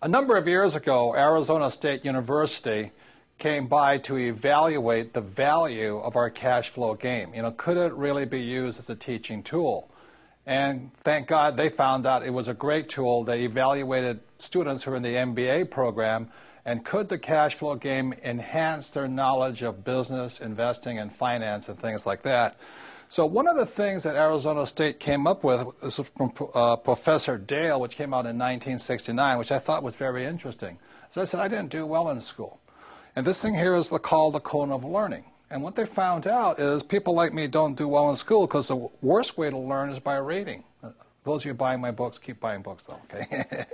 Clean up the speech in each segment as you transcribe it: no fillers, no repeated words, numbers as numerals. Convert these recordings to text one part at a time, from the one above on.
A number of years ago, Arizona State University came by to evaluate the value of our cash flow game. Could it really be used as a teaching tool? And thank God they found out it was a great tool. They evaluated students who were in the MBA program, and could the cash flow game enhance their knowledge of business, investing, and finance and things like that? So one of the things that Arizona State came up with is from Professor Dale, which came out in 1969, which I thought was very interesting. So I said, I didn't do well in school. And this thing here is called the cone of learning. And what they found out is people like me don't do well in school because the worst way to learn is by reading. Those of you buying my books, keep buying books though, okay?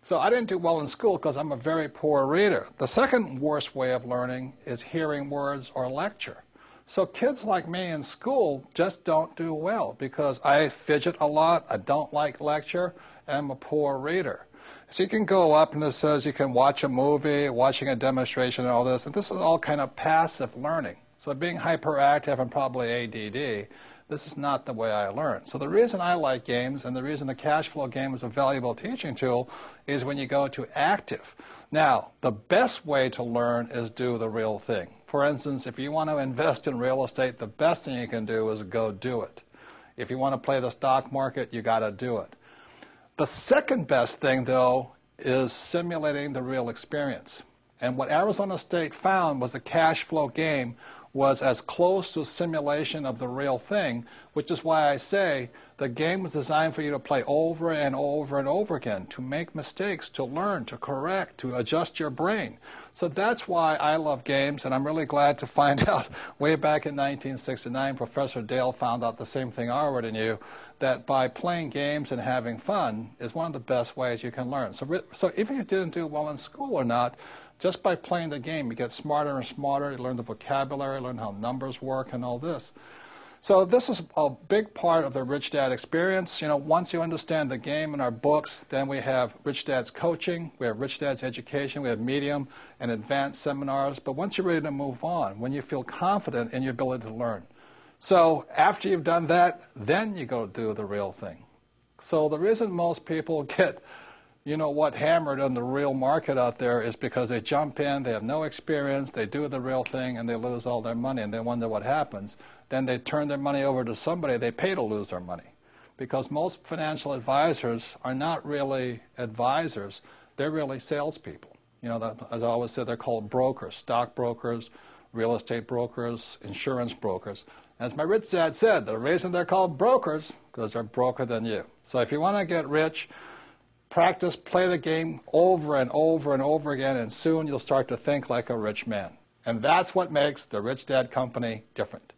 So I didn't do well in school because I'm a very poor reader. The second worst way of learning is hearing words or lecture. So kids like me in school just don't do well because I fidget a lot, I don't like lecture, and I'm a poor reader. So you can go up and it says you can watch a movie, watching a demonstration and all this, and this is all kind of passive learning. So being hyperactive and probably ADD, this is not the way I learn. So the reason I like games and the reason the cash flow game is a valuable teaching tool is when you go to active. Now, the best way to learn is do the real thing. For instance, if you want to invest in real estate, the best thing you can do is go do it. If you want to play the stock market, you got to do it. The second best thing, though, is simulating the real experience. And what Arizona State found was the cash flow game was as close to a simulation of the real thing, which is why I say the game was designed for you to play over and over and over again, to make mistakes, to learn, to correct, to adjust your brain. So that's why I love games, and I'm really glad to find out way back in 1969, Professor Dale found out the same thing I already knew, that by playing games and having fun is one of the best ways you can learn. So even if you didn't do well in school or not, just by playing the game, you get smarter and smarter, you learn the vocabulary, learn how numbers work and all this. So this is a big part of the Rich Dad experience. Once you understand the game and our books, then we have Rich Dad's coaching, we have Rich Dad's education, we have medium and advanced seminars. But once you're ready to move on, when you feel confident in your ability to learn. So after you've done that, then you go do the real thing. So the reason most people get hammered on the real market out there is because they jump in, they have no experience, they do the real thing, and they lose all their money, and they wonder what happens. Then they turn their money over to somebody they pay to lose their money. Because most financial advisors are not really advisors, they're really salespeople. As I always say, they're called brokers, stock brokers, real estate brokers, insurance brokers. As my rich dad said, the reason they're called brokers, because they're broker than you. So if you want to get rich, practice, play the game over and over and over again, and soon you'll start to think like a rich man. And that's what makes the Rich Dad Company different.